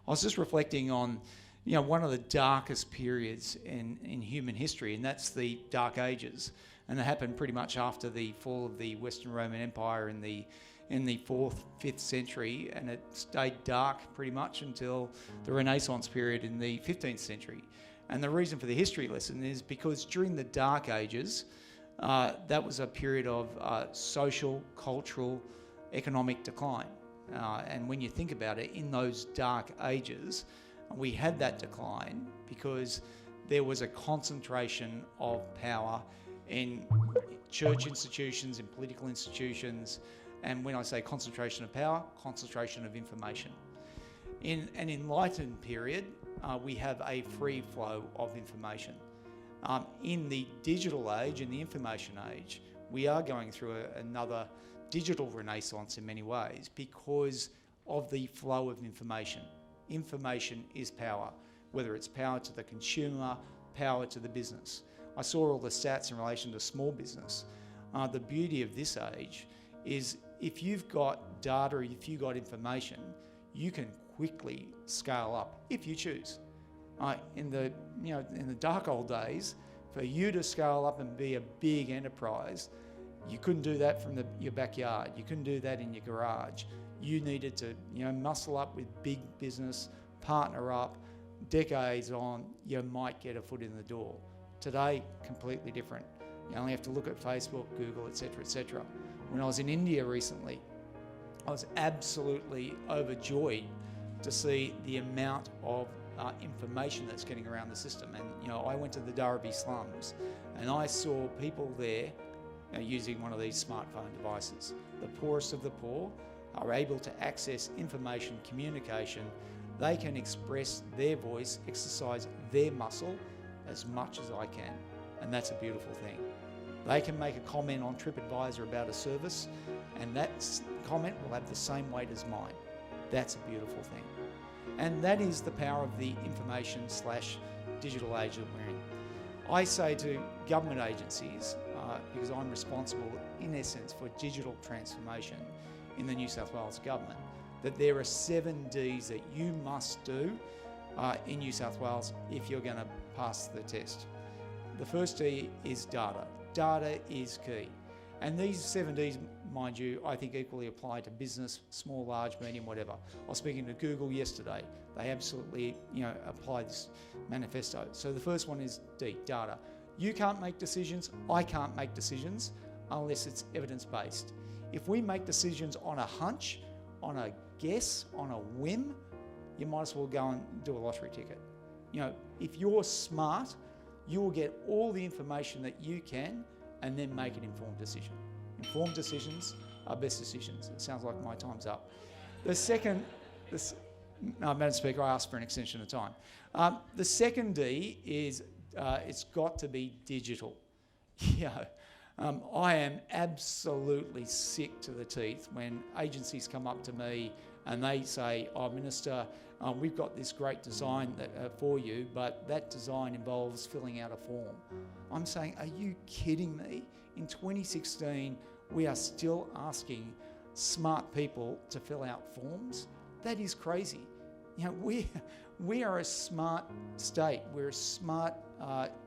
I was just reflecting on, one of the darkest periods in human history, and that's the Dark Ages. And it happened pretty much after the fall of the Western Roman Empire in the 4th, 5th century, and it stayed dark pretty much until the Renaissance period in the 15th century. And the reason for the history lesson is because during the Dark Ages, that was a period of social, cultural, economic decline. And when you think about it, in those dark ages, we had that decline because there was a concentration of power in church institutions, in political institutions, and when I say concentration of power, concentration of information. In an enlightened period, we have a free flow of information. In the digital age, in the information age, we are going through another digital renaissance in many ways because of the flow of information. Information is power, whether it's power to the consumer, power to the business. I saw all the stats in relation to small business. The beauty of this age is if you've got data, if you've got information, you can quickly scale up if you choose. In the dark old days, for you to scale up and be a big enterprise, you couldn't do that from your backyard. You couldn't do that in your garage. You needed to, muscle up with big business, partner up. Decades on, you might get a foot in the door. Today, completely different. You only have to look at Facebook, Google, etc., etc. When I was in India recently, I was absolutely overjoyed to see the amount of information that's getting around the system. And I went to the Dharavi slums, and I saw people there using one of these smartphone devices. The poorest of the poor are able to access information, communication. They can express their voice, exercise their muscle as much as I can, and that's a beautiful thing. They can make a comment on TripAdvisor about a service, and that comment will have the same weight as mine. That's a beautiful thing. And that is the power of the information/digital age that we're in. I say to government agencies, because I'm responsible in essence for digital transformation in the New South Wales government, that there are 7 Ds that you must do in New South Wales if you're going to pass the test. The first D is data. Data is key. And these 7 Ds, mind you, I think equally apply to business, small, large, medium, whatever. I was speaking to Google yesterday. They absolutely, apply this manifesto. So the first one is D, data. You can't make decisions, I can't make decisions unless it's evidence-based. If we make decisions on a hunch, on a guess, on a whim, you might as well go and do a lottery ticket. If you're smart, you will get all the information that you can and then make an informed decision. Informed decisions are best decisions. It sounds like my time's up. Madam Speaker, I asked for an extension of time. The second D is it's got to be digital. I am absolutely sick to the teeth when agencies come up to me and they say, "Oh, Minister, we've got this great design for you, but that design involves filling out a form." I'm saying, are you kidding me? In 2016, we are still asking smart people to fill out forms? That is crazy. We are a smart state. We're a smart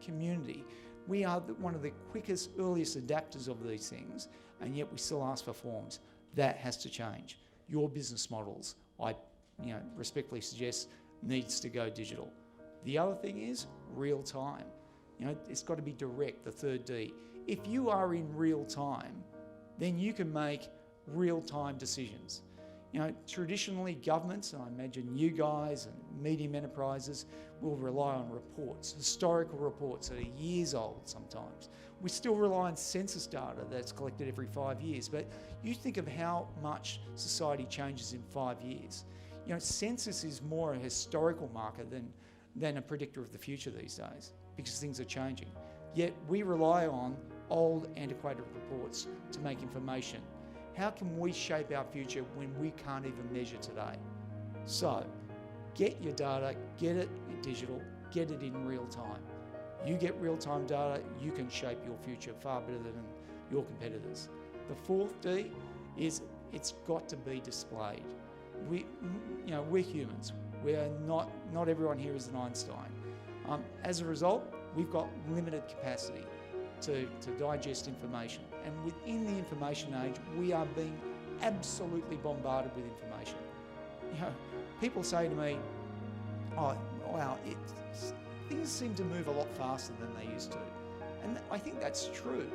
community. We are one of the quickest, earliest adapters of these things, and yet we still ask for forms. That has to change. Your business models, I respectfully suggest, needs to go digital. The other thing is real time. It's got to be direct, the third D. If you are in real time, then you can make real-time decisions. Traditionally governments, and I imagine you guys and medium enterprises, will rely on reports, historical reports that are years old sometimes. We still rely on census data that's collected every 5 years, but you think of how much society changes in 5 years. Census is more a historical marker than a predictor of the future these days, because things are changing. Yet we rely on old, antiquated reports to make information. How can we shape our future when we can't even measure today? So, get your data, get it digital, get it in real time. You get real-time data, you can shape your future far better than your competitors. The fourth D is it's got to be displayed. we're humans. We're not everyone here is an Einstein. As a result, we've got limited capacity to digest information. And within the information age, we are being absolutely bombarded with information. People say to me, "Oh, wow, things seem to move a lot faster than they used to." And I think that's true.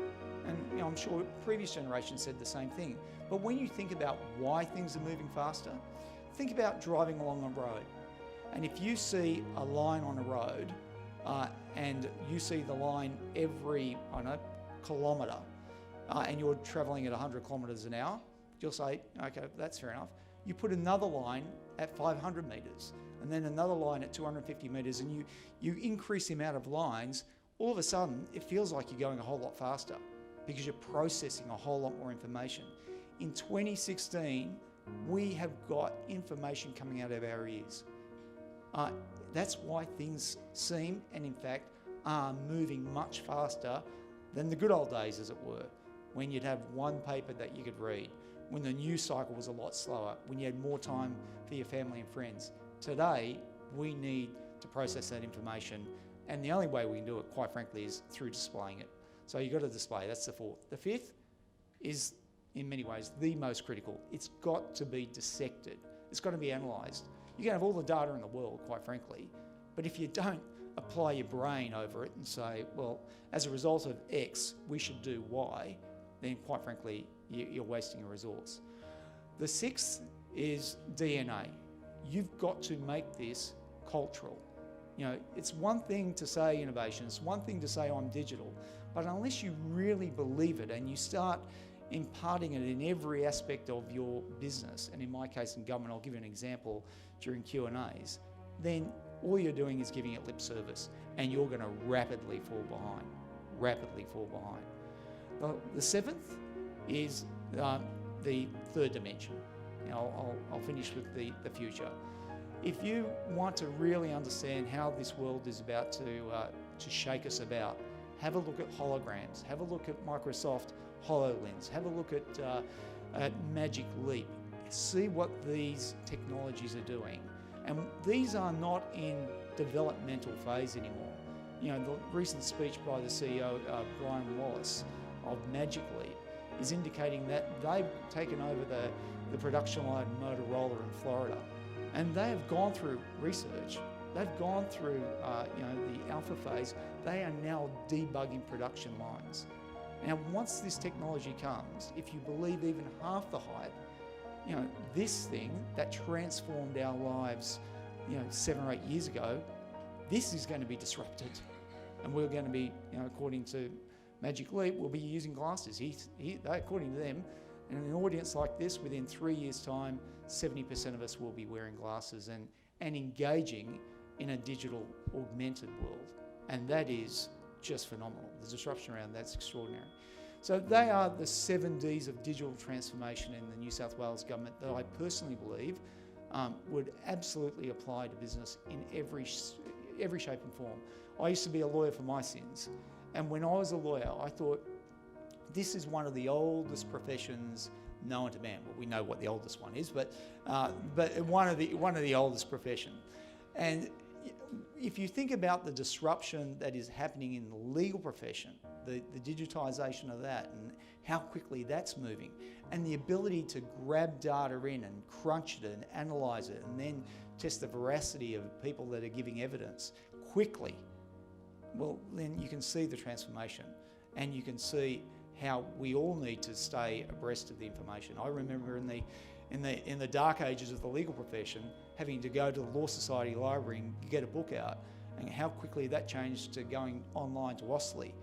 And I'm sure previous generations said the same thing. But when you think about why things are moving faster, think about driving along a road. And if you see a line on a road, and you see the line every, kilometre, and you're travelling at 100 kilometres an hour, you'll say, okay, that's fair enough. You put another line at 500 metres, and then another line at 250 metres, and you increase the amount of lines, all of a sudden, it feels like you're going a whole lot faster because you're processing a whole lot more information. In 2016, we have got information coming out of our ears. That's why things seem, and in fact, are moving much faster than the good old days, as it were, when you'd have one paper that you could read, when the news cycle was a lot slower, when you had more time for your family and friends. Today, we need to process that information, and the only way we can do it, quite frankly, is through displaying it. So you've got to display, that's the fourth. The fifth is, in many ways, the most critical. It's got to be dissected. It's got to be analysed. You can have all the data in the world, quite frankly, but if you don't apply your brain over it and say, well, as a result of X, we should do Y, then quite frankly, you're wasting a resource. The sixth is DNA. You've got to make this cultural. It's one thing to say innovation, it's one thing to say I'm digital, but unless you really believe it and you start imparting it in every aspect of your business, and in my case in government, I'll give you an example during Q&As, then all you're doing is giving it lip service, and you're going to rapidly fall behind. The seventh is the third dimension. I'll finish with the future. If you want to really understand how this world is about to shake us about, have a look at holograms, have a look at Microsoft HoloLens, have a look at Magic Leap, see what these technologies are doing. And these are not in developmental phase anymore. The recent speech by the CEO, Brian Wallace, of Magic Leap, is indicating that they've taken over the production line of Motorola in Florida. And they have gone through research. They've gone through the alpha phase. They are now debugging production lines. Now, once this technology comes, if you believe even half the hype, this thing that transformed our lives, 7 or 8 years ago, this is going to be disrupted. And we're going to be, according to Magic Leap, we'll be using glasses. According to them, in an audience like this, within 3 years' time, 70% of us will be wearing glasses and engaging in a digital augmented world. And that is just phenomenal. The disruption around that's extraordinary. So they are the 7 Ds of digital transformation in the New South Wales government that I personally believe would absolutely apply to business in every shape and form. I used to be a lawyer for my sins. And when I was a lawyer, I thought, this is one of the oldest professions known to man. Well, we know what the oldest one is, but one of the oldest profession. And if you think about the disruption that is happening in the legal profession, the digitisation of that and how quickly that's moving, and the ability to grab data in and crunch it and analyse it and then test the veracity of people that are giving evidence quickly, well, then you can see the transformation, and you can see how we all need to stay abreast of the information. I remember in the dark ages of the legal profession, having to go to the Law Society library and get a book out, and how quickly that changed to going online to Ostley.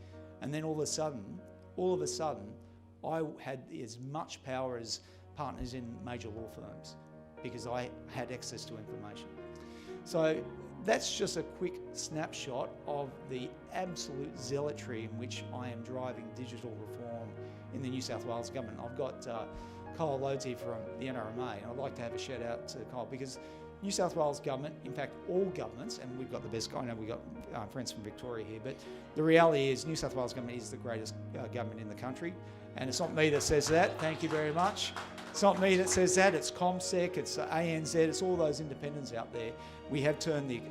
And then all of a sudden, I had as much power as partners in major law firms because I had access to information. So that's just a quick snapshot of the absolute zealotry in which I am driving digital reform in the New South Wales government. I've got Kyle Loads here from the NRMA, and I'd like to have a shout out to Kyle because New South Wales government, in fact all governments, and we've got the best, I know we've got friends from Victoria here, but the reality is New South Wales government is the greatest government in the country, And it's not me that says that, thank you very much. It's not me that says that, it's ComSec, it's ANZ, it's all those independents out there. We have turned the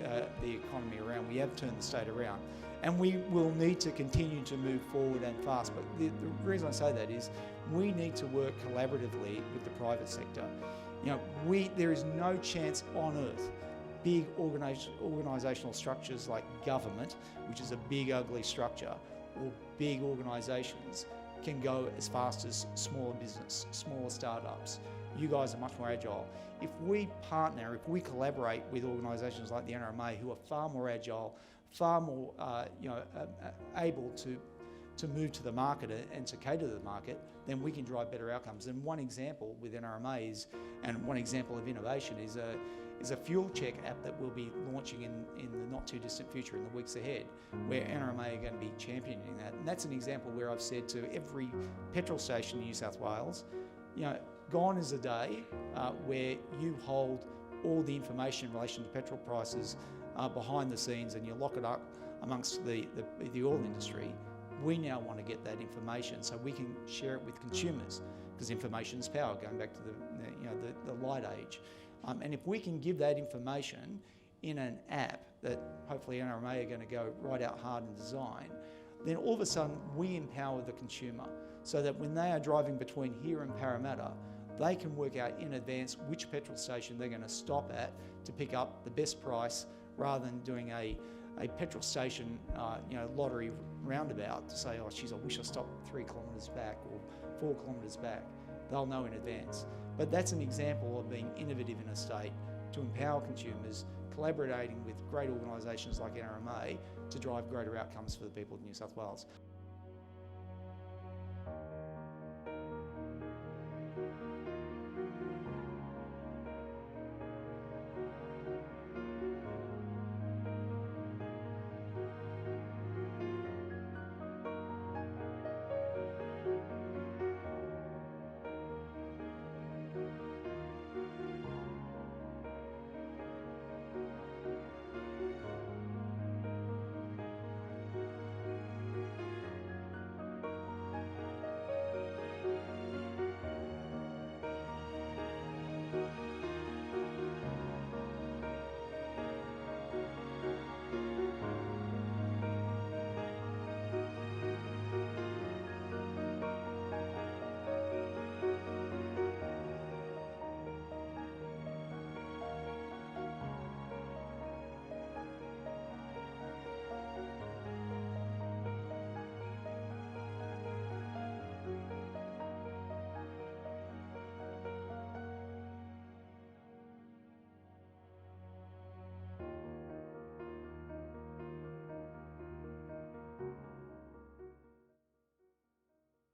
economy around, we have turned the state around. And we will need to continue to move forward and fast. But the reason I say that is we need to work collaboratively with the private sector. You know, there is no chance on earth big organisational structures like government, which is a big ugly structure, or big organisations can go as fast as smaller business, smaller startups. You guys are much more agile. If we partner, if we collaborate with organisations like the NRMA, who are far more agile, far more able to move to the market and to cater to the market, then we can drive better outcomes. And one example with NRMA is, and one example of innovation is a fuel check app that we'll be launching in the not too distant future, in the weeks ahead, where NRMA are going to be championing that. And that's an example where I've said to every petrol station in New South Wales, you know, gone is a day where you hold all the information in relation to petrol prices behind the scenes and you lock it up amongst the oil industry. We now want to get that information so we can share it with consumers, because information is power, going back to the light age. And if we can give that information in an app that hopefully NRMA are going to go right out hard and design, then all of a sudden we empower the consumer so that when they are driving between here and Parramatta, they can work out in advance which petrol station they're going to stop at to pick up the best price, rather than doing a petrol station lottery roundabout to say, oh geez, I wish I stopped 3 kilometres back or 4 kilometres back. They'll know in advance. But that's an example of being innovative in a state to empower consumers, collaborating with great organisations like NRMA to drive greater outcomes for the people of New South Wales.